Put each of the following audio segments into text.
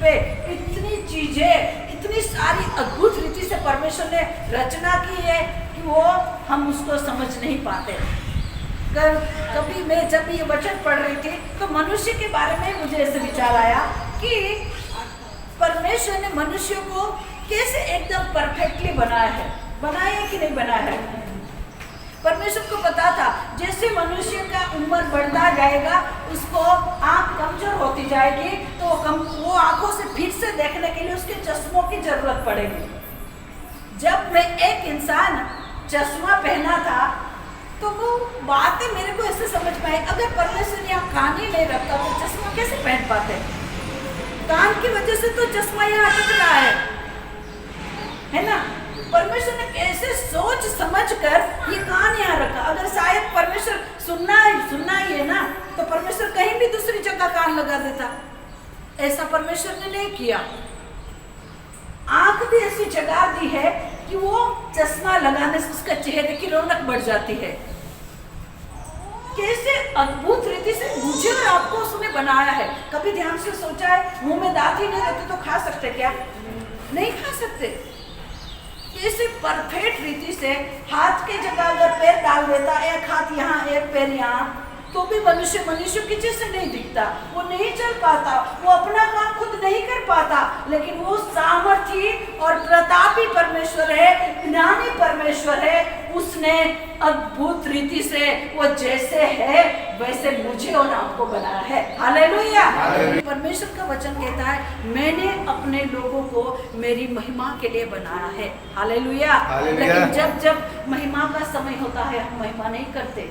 पे इतनी चीजें, इतनी सारी अद्भुत रीति से परमेश्वर ने रचना की है कि वो हम उसको समझ नहीं पाते। कभी मैं जब ये वचन पढ़ रही थी तो मनुष्य के बारे में मुझे ऐसे विचार आया कि परमेश्वर ने मनुष्य को कैसे एकदम परफेक्टली बनाया है, बनाया कि नहीं बनाया है। परमेश्वर को पता था जैसे मनुष्य का उम्र बढ़ता जाएगा उसको आंख कमजोर होती जाएगी, तो वो आंखों से फिर से देखने के लिए उसके चश्मों की जरूरत पड़ेगी। जब मैं एक इंसान चश्मा पहना था तो वो बातें मेरे को ऐसे समझ में आई, अगर परमेश्वर यहाँ कान ही नहीं रखता तो चश्मा कैसे पहन पाते। कान की वजह से तो चश्मा यहाँ अटक रहा है ना। परमेश्वर ने कैसे सोच समझ कर ये कान यहाँ रखा। अगर शायद परमेश्वर सुनना ही है ना तो परमेश्वर कहीं भी दूसरी जगह कान लगा देता। ऐसा परमेश्वर ने नहीं किया। आंख भी ऐसी जगह दी है कि वो चश्मा लगाने से उसका चेहरे की रौनक बढ़ जाती है। कैसे अद्भुत रीति से मुझे और आपको उसने बनाया है। कभी ध्यान से सोचा है मुंह में दांत ही नहीं रहते तो खा सकते क्या? नहीं खा सकते। कैसे परफेक्ट रीति से हाथ के जगह अगर पैर डाल देता, एक हाथ यहाँ एक पैर यहाँ, तो भी मनुष्य की जैसे नहीं दिखता, वो नहीं चल पाता, वो अपना काम खुद नहीं कर पाता। लेकिन वो सामर्थी और प्रतापी परमेश्वर है, ज्ञानी परमेश्वर है। उसने अद्भुत रीति से वो जैसे है वैसे मुझे और आपको बनाया है। हालेलुया। परमेश्वर का वचन कहता है मैंने अपने लोगों को मेरी महिमा के लिए बनाया है। हालेलुया। लेकिन जब महिमा का समय होता है हम महिमा नहीं करते।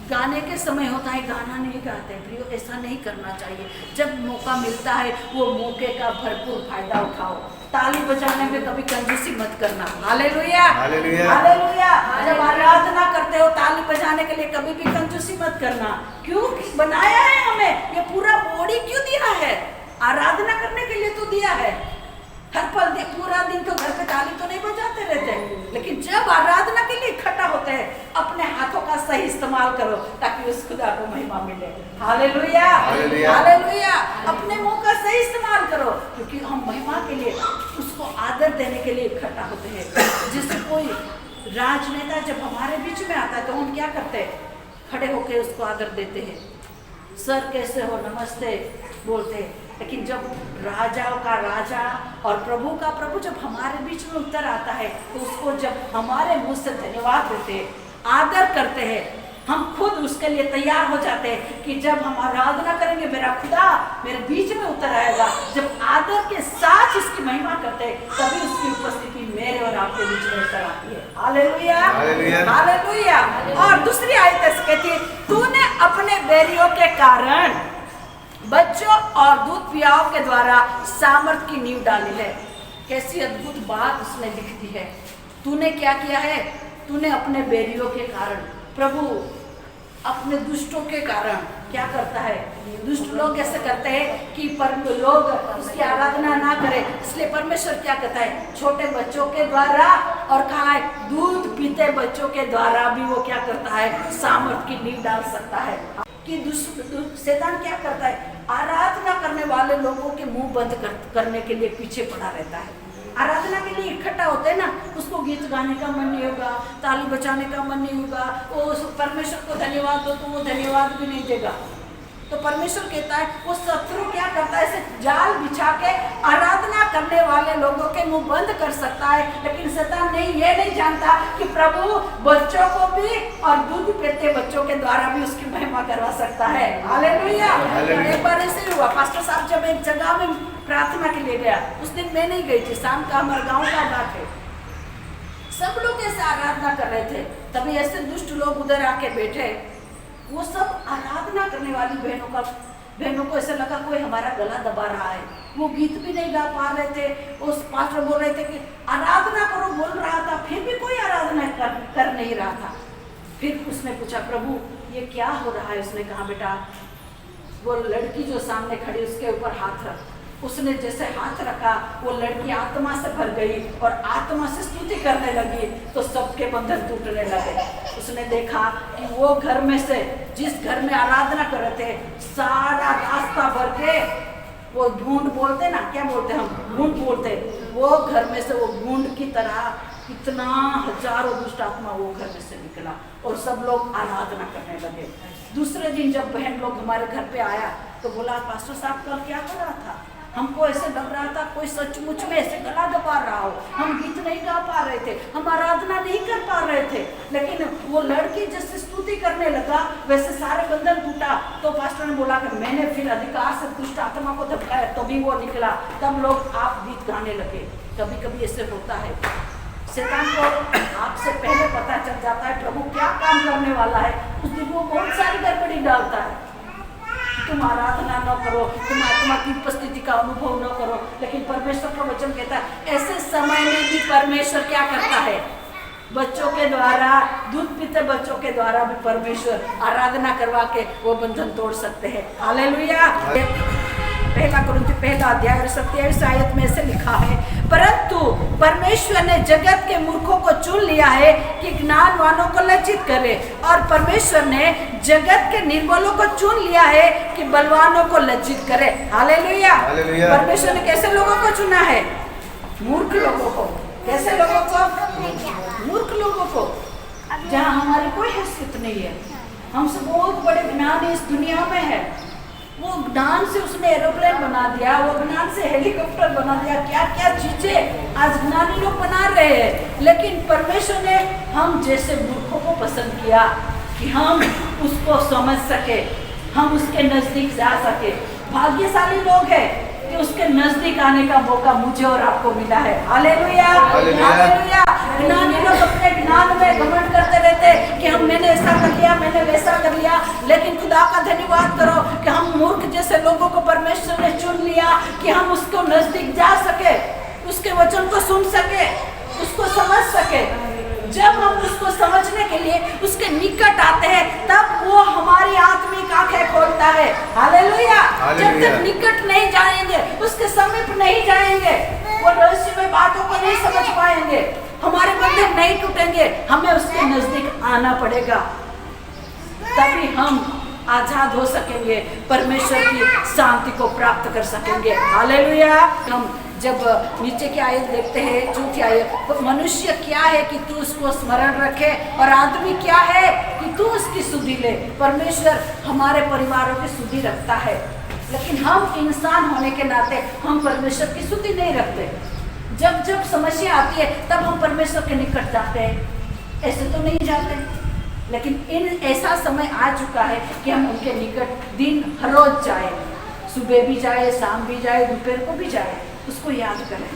गाने के समय होता है गाना नहीं गाते। प्रियो, ऐसा नहीं करना चाहिए। जब मौका मिलता है वो मौके का भरपूर फायदा उठाओ। ताली बजाने में कभी कंजूसी मत करना। Hallelujah, hallelujah. जब आराधना करते हो ताली बजाने के लिए कभी भी कंजूसी मत करना। क्यों बनाया है हमें? ये पूरा बॉडी क्यों दिया है? आराधना करने के लिए तो दिया है। हर पल पूरा दिन तो घर पे ताली तो नहीं बजाते रहते, लेकिन जब आराधना के लिए इकट्ठा होते हैं अपने हाथों का सही इस्तेमाल करो ताकि उस खुदा को महिमा मिले। Hallelujah, hallelujah. अपने मुंह का सही इस्तेमाल करो क्योंकि हम महिमा के लिए उसको आदर देने के लिए इकट्ठा होते हैं। जिससे कोई राजनेता जब हमारे बीच में आता है तो हम क्या करते हैं? खड़े होकर उसको आदर देते हैं। सर कैसे हो, नमस्ते बोलते हैं। लेकिन जब राजाओं का राजा और प्रभु का प्रभु जब हमारे बीच में उतर आता है तो उसको जब हमारे मुंह से धन्यवाद देते हैं, आदर करते हैं, हम खुद उसके लिए तैयार हो जाते हैं कि जब हम आराधना करेंगे मेरा खुदा मेरे बीच में उतर आएगा। जब आदर के साथ इसकी महिमा करते हैं तभी उसकी उपस्थिति मेरे और आपके बीच में उतर आती है। Hallelujah, hallelujah. और दूसरी आयत ऐसे कहती है तूने अपने बैरियों के कारण बच्चों और दूध पियाओं के द्वारा सामर्थ की नींव डाली है। कैसी अद्भुत बात उसने लिख दी है। तूने क्या किया है? तूने अपने बैरियों के कारण, प्रभु अपने दुष्टों के कारण क्या करता है? दुष्ट लोग ऐसे करते हैं कि लोग उसकी आराधना ना करें, इसलिए परमेश्वर क्या कहता है? छोटे बच्चों के द्वारा और कहा है दूध पीते बच्चों के द्वारा भी वो क्या करता है? सामर्थ की नींव डाल सकता है। कि शैतान क्या करता है? आराधना करने वाले लोगों के मुंह बंद करने के लिए पीछे पड़ा रहता है। आराधना के लिए इकट्ठा होते हैं ना, उसको गीत गाने का मन नहीं होगा, ताली बजाने का मन नहीं होगा, वो परमेश्वर को धन्यवाद दो तो वो धन्यवाद भी नहीं देगा। तो परमेश्वर कहता है वो शत्रु क्या करता है? ऐसे जाल बिछा के आराधना करने वाले लोगों के मुंह बंद कर सकता है। लेकिन शैतान ये नहीं जानता कि प्रभु बच्चों को भी और दूध पीते बच्चों के द्वारा भी उसकी महिमा करवा सकता है। हालेलुया। एक बार ऐसे हुआ, पास्टर साहब जब एक जगह में प्रार्थना के लिए गया, उस दिन मैं नहीं गई थी, शाम का हमारे गाँव का बात है। सब लोग ऐसे आराधना कर रहे थे, तभी ऐसे दुष्ट लोग उधर आके बैठे। वो सब आराधना करने वाली बहनों को ऐसा लगा कोई हमारा गला दबा रहा है। वो गीत भी नहीं गा पा रहे थे। उस पास्टर बोल रहे थे कि आराधना करो बोल रहा था, फिर भी कोई आराधना कर नहीं रहा था। फिर उसने पूछा प्रभु ये क्या हो रहा है? उसने कहा बेटा वो लड़की जो सामने खड़ी उसके ऊपर हाथ रख। उसने जैसे हाथ रखा वो लड़की आत्मा से भर गई और आत्मा से स्तुति करने लगी तो सबके बंधन टूटने लगे। उसने देखा कि वो घर में से जिस घर में आराधना कर रहे थे सारा रास्ता भर के वो भूंड बोलते ना, क्या बोलते हम, भूंड बोलते, वो घर में से वो भूंड की तरह इतना हजारों दुष्ट आत्मा वो घर में से निकला और सब लोग आराधना करने लगे। दूसरे दिन जब बहन लोग हमारे घर पे आया तो बोला पास्टर साहब कल क्या कर रहा था, हमको ऐसे लग रहा था कोई सचमुच में ऐसे गला दबा रहा हो, हम गीत नहीं गा पा रहे थे, हम आराधना नहीं कर पा रहे थे, लेकिन वो लड़की जैसे स्तुति करने लगा वैसे सारे बंधन टूटा। तो पास्टर ने बोला कि मैंने फिर अधिकार से दुष्ट आत्मा को धमकाया, तभी वो निकला, तब लोग आप गीत गाने लगे। कभी कभी ऐसे होता है, शैतान को आपसे पहले पता चल जाता है प्रभु क्या काम करने वाला है, उस दिन वो बहुत सारी गड़बड़ी डालता है। तुम आराधना न करो, तुम आत्मा की उपस्थिति का अनुभव न करो, लेकिन परमेश्वर का वचन कहता है ऐसे समय में भी परमेश्वर क्या करता है, बच्चों के द्वारा, दूध पीते बच्चों के द्वारा भी परमेश्वर आराधना करवा के वो बंधन तोड़ सकते हैं। हालेलुया। पहला कुरिन्थी पहला अध्याय 27 आयत में से लिखा है, परंतु परमेश्वर ने जगत के मूर्खों को चुन लिया है कि ज्ञानवानों को लज्जित करे, और परमेश्वर ने जगत के निर्बलों को चुन लिया है कि बलवानों को लज्जित करे। हालेलुया। परमेश्वर ने कैसे लोगों को चुना है, मूर्ख लोगों को। कैसे लोगों को, मूर्ख लोगों को, जहाँ हमारी कोई हैसियत नहीं है, हमसे बहुत बड़े ज्ञानी इस दुनिया में है, वो ज्ञान से उसने एरोप्लेन बना दिया, वो ज्ञान से हेलीकॉप्टर बना दिया, क्या क्या चीजें आज ज्ञानी लोग बना रहे हैं। लेकिन परमेश्वर ने हम जैसे मूर्खों को पसंद किया कि हम उसको समझ सके, हम उसके नजदीक जा सके। भाग्यशाली लोग हैं कि उसके नजदीक आने का मौका मुझे और आपको मिला है। Hallelujah, hallelujah. ज्ञानी लोग अपने ज्ञान में घमंड करते रहते कि हम मैंने ऐसा कर लिया, मैंने वैसा कर लिया, लेकिन खुदा का धन्यवाद करो कि हम मूर्ख जैसे लोगों को परमेश्वर ने चुन लिया कि हम उसको नजदीक जा सके, उसके वचन को सुन सके, उसको समझ सके। जब हम उसको समझने के लिए उसके निकट आते हैं तब वो हमारी आत्मिक आंखें खोलता है। हालेलुया। जब तक निकट नहीं जाएंगे, उसके समीप नहीं जाएंगे, वो रहस्यमय बातों को नहीं समझ पाएंगे, हमारे बंधन नहीं टूटेंगे, हमें उसके नजदीक आना पड़ेगा, तभी हम आजाद हो सकेंगे, परमेश्वर की शांति को प्राप्त कर सकेंगे। हालेलुया। हम जब नीचे की आयत देखते हैं, चौथी आयत, तो मनुष्य क्या है कि तू उसको स्मरण रखे, और आदमी क्या है कि तू उसकी सुधि ले। परमेश्वर हमारे परिवारों की सुधि रखता है, लेकिन हम इंसान होने के नाते हम परमेश्वर की सुधि नहीं रखते। जब जब समस्या आती है तब हम परमेश्वर के निकट जाते हैं, ऐसे तो नहीं जाते। लेकिन ऐसा समय आ चुका है कि हम उनके निकट दिन हर रोज जाए, सुबह भी जाए, शाम भी जाए, दोपहर को भी जाए, उसको याद करें।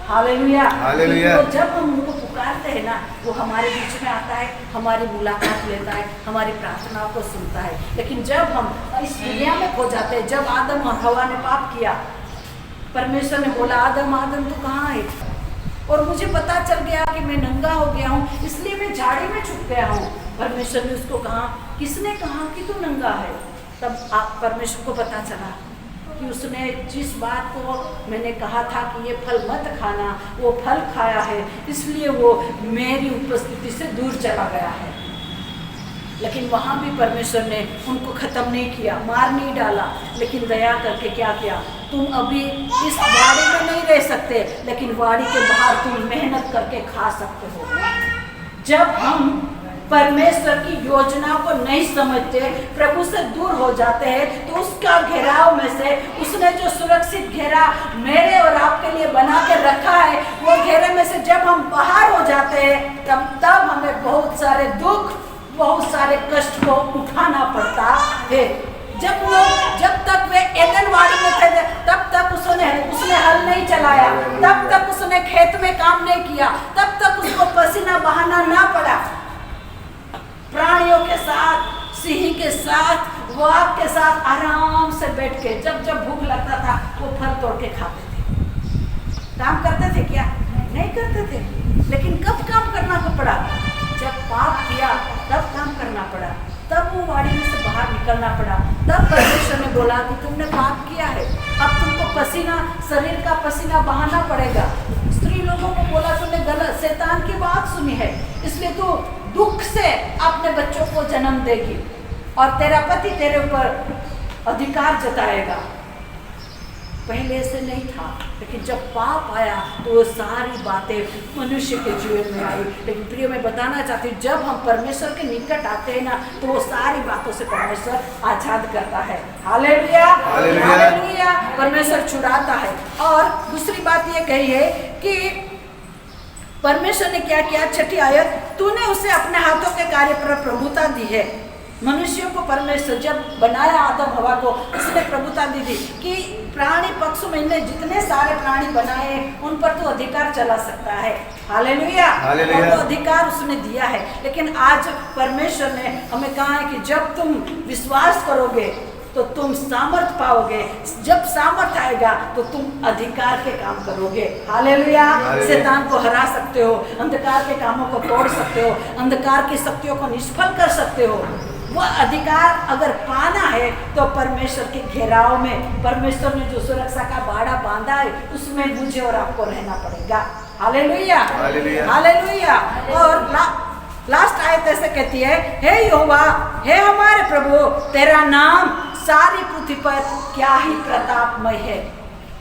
Hallelujah, hallelujah. तो जब हम उनको पुकारते हैं ना, वो हमारे बीच में आता है, हमारी मुलाकात लेता है, हमारी प्रार्थनाओं को सुनता है। लेकिन जब हम इस दुनिया में खो जाते हैं, जब आदम और हवा ने पाप किया, परमेश्वर ने बोला आदम आदम तू कहाँ है, और मुझे पता चल गया कि मैं नंगा हो गया हूँ, इसलिए मैं झाड़ी में छुप गया हूँ। परमेश्वर ने उसको कहा, किसने कहा कि तू नंगा है? तब आप परमेश्वर को पता चला कि उसने जिस बात को मैंने कहा था कि ये फल मत खाना, वो फल खाया है, इसलिए वो मेरी उपस्थिति से दूर चला गया है। लेकिन वहाँ भी परमेश्वर ने उनको खत्म नहीं किया, मार नहीं डाला, लेकिन दया करके क्या किया, तुम अभी इस वाड़ी में नहीं रह सकते, लेकिन वाड़ी के बाहर तुम मेहनत करके खा सकते हो। जब हम परमेश्वर की योजना को नहीं समझते, प्रभु से दूर हो जाते हैं, तो उसका घेराव में से उसने जो सुरक्षित घेरा मेरे और आपके लिए बना के रखा है, वो घेरे में से जब हम बाहर हो जाते हैं तब हमें बहुत सारे दुख, बहुत सारे कष्ट को उठाना पड़ता है। जब तक वे एदनवाड़ी में थे तब तक उसने हल नहीं चलाया, तब तक उसने खेत में काम नहीं किया, तब तक उसको पसीना बहाना ना पड़ा। प्राणियों के साथ, सिंह के साथ, वाघ के साथ आराम से बैठ के जब भूख लगता था वो फल तोड़ के खाते थे। काम करते थे क्या? नहीं करते थे। लेकिन कब काम करना को पड़ा? जब पाप किया तब काम करना पड़ा, तब वो वाड़ी में से बाहर निकलना पड़ा। तब परमेश्वर ने बोला कि तुमने पाप किया है, अब तुमको पसीना, शरीर का पसीना बहाना पड़ेगा। स्त्री लोगों को बोला तुमने गलत, शैतान की बात सुनी है, इसलिए तू दुख से अपने बच्चों को जन्म देगी और तेरा पति तेरे ऊपर अधिकार जताएगा। पहले से नहीं था, लेकिन जब पाप आया तो वो सारी बातें मनुष्य के जीवन में आई। लेकिन प्रिय मैं बताना चाहती हूँ, जब हम परमेश्वर के निकट आते हैं ना, तो वो सारी बातों से परमेश्वर आजाद करता है। हालेलुया, हालेलुया, परमेश्वर छुड़ाता है। और दूसरी बात ये कही है कि परमेश्वर ने क्या किया, 6ठी आयत, तूने उसे अपने हाथों के कार्य पर प्रभुता दी है। मनुष्यों को परमेश्वर जब बनाया आदम हवा को, उसने प्रभुता दी थी कि प्राणी पक्षु में जितने सारे प्राणी बनाए उन पर तो अधिकार चला सकता है। हालेलुया, और तो अधिकार उसने दिया है। लेकिन आज परमेश्वर ने हमें कहा है कि जब तुम विश्वास करोगे तो तुम सामर्थ पाओगे। जब सामर्थ आएगा तो तुम अधिकार के काम करोगे। हालेलुया, शैतान को हरा सकते हो, अंधकार के कामों को तोड़ सकते हो, अंधकार की शक्तियों को निष्फल कर सकते हो। वह अधिकार अगर पाना है तो परमेश्वर के घेराव में, परमेश्वर ने जो सुरक्षा का बाड़ा बांधा है उसमें मुझे और आपको रहना पड़ेगा। Hallelujah, hallelujah. और लास्ट आयत ऐसे कहती है, हे यहोवा, हे हमारे प्रभु, तेरा नाम सारी पृथ्वी पर क्या ही प्रतापमय है।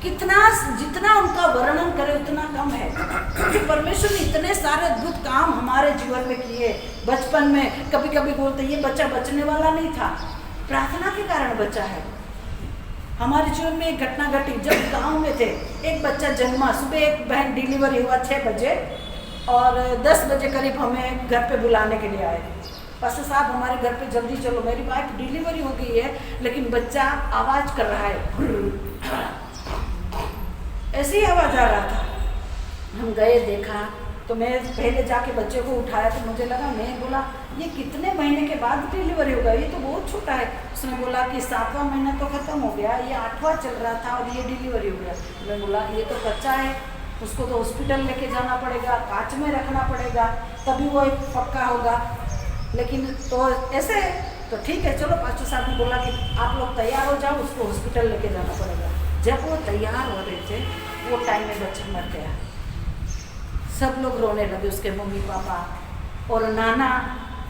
कितना, जितना उनका वर्णन करे उतना कम है, क्योंकि परमेश्वर ने इतने सारे अद्भुत काम हमारे जीवन में किए। बचपन में कभी कभी बोलते ये बच्चा बचने वाला नहीं था, प्रार्थना के कारण बचा है। हमारे जीवन में एक घटना घटी, जब गांव में थे, एक बच्चा जन्मा। सुबह एक बहन डिलीवरी हुआ 6 बजे, और 10 बजे करीब हमें घर पे बुलाने के लिए आए। पास्टर साहब हमारे घर पे जल्दी चलो, मेरी वाइफ डिलीवरी हो गई है लेकिन बच्चा आवाज कर रहा है, ऐसी आवाज आ रहा था। हम गए, देखा तो मैं पहले जाके बच्चे को उठाया तो मुझे लगा, मैं बोला ये कितने महीने के बाद डिलीवरी होगा, ये तो बहुत छोटा है। उसने बोला कि 7वां महीना तो खत्म हो गया, ये 8वां चल रहा था और ये डिलीवरी हो गया। मैं बोला ये तो बच्चा है, उसको तो हॉस्पिटल लेके जाना पड़ेगा, कांच में रखना पड़ेगा, तभी वो एक पक्का होगा। लेकिन तो ऐसे तो ठीक है, चलो पास्टर साहब ने बोला कि आप लोग तैयार हो जाओ, उसको हॉस्पिटल लेके जाना पड़ेगा। जब वो तैयार हो रहे थे वो टाइम में बच्चा मर गया। सब लोग रोने लगे, उसके मम्मी पापा और नाना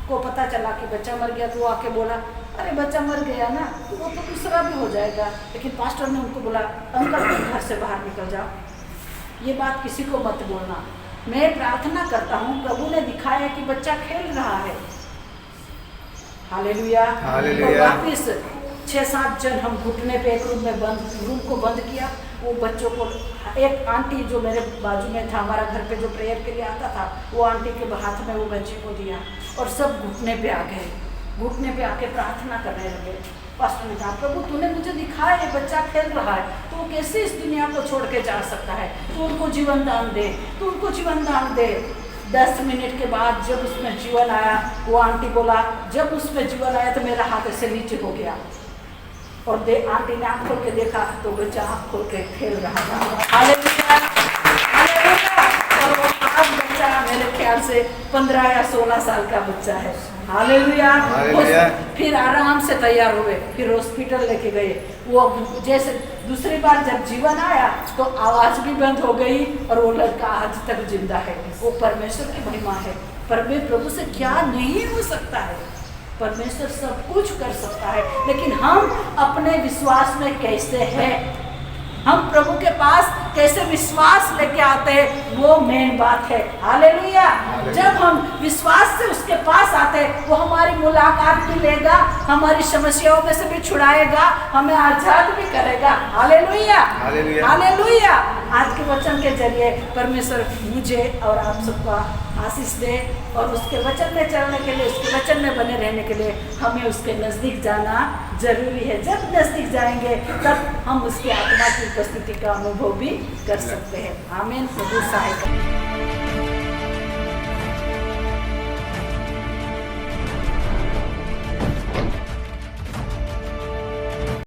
को पता चला कि बच्चा मर गया, तो वो आके बोला अरे बच्चा मर गया ना, तो वो तो दूसरा भी हो जाएगा। लेकिन पास्टर ने उनको बोला अंकल तुम घर से बाहर निकल जाओ, ये बात किसी को मत बोलना। मैं प्रार्थना करता हूँ, प्रभु ने दिखाया कि बच्चा खेल रहा है। हालेलुया, और वापिस 6-7 जन हम घुटने पे एक रूम को बंद किया। वो बच्चों को, एक आंटी जो मेरे बाजू में था, हमारा घर पे जो प्रेयर के लिए आता था, वो आंटी के हाथ में वो बच्चे को दिया और सब घुटने पे आ गए। घुटने पे आके प्रार्थना करने लगे। पास्टर ने कहा प्रभु तूने मुझे दिखाया ये बच्चा खेल रहा है, तो वो कैसे इस दुनिया को छोड़ के जा सकता है, तो उनको जीवन दान दे, तो उनको जीवन दान दे। 10 मिनट के बाद जब उसमें जीवन आया, वो आंटी बोला जब उसमें जीवन आया तो मेरा हाथ ऐसे नीचे हो गया, और आंटी ने आँख खोल के देखा तो बच्चा आँख खोल के खेल रहा था। Hallelujah, hallelujah. और वो आज बच्चा मेरे ख्याल से 15 या 16 साल का बच्चा है। हालेलुया। फिर आराम से तैयार हुए, फिर हॉस्पिटल लेके गए। वो जैसे दूसरी बार जब जीवन आया तो आवाज भी बंद हो गई और वो लड़का आज तक जिंदा है। वो परमेश्वर की महिमा है। प्रभु से क्या नहीं हो सकता है, परमेश्वर सब कुछ कर सकता है। लेकिन हम अपने विश्वास में कैसे हैं, हम प्रभु के पास कैसे विश्वास लेके आते हैं, वो मेन बात है। हालेलुया। जब हम विश्वास से उसके पास आते हैं, वो हमारी मुलाकात भी लेगा, हमारी समस्याओं में से भी छुड़ाएगा, हमें आजाद भी करेगा। Hallelujah, hallelujah. आज के वचन के जरिए परमेश्वर मुझे और आप सबका आशीष दे, और उसके वचन में चलने के लिए, उसके वचन में बने रहने के लिए हमें उसके नज़दीक जाना जरूरी है। जब नज़दीक जाएंगे तब हम उसकी आत्मा की उपस्थिति का अनुभव भी कर सकते हैं। आमीन। प्रभु सहायता।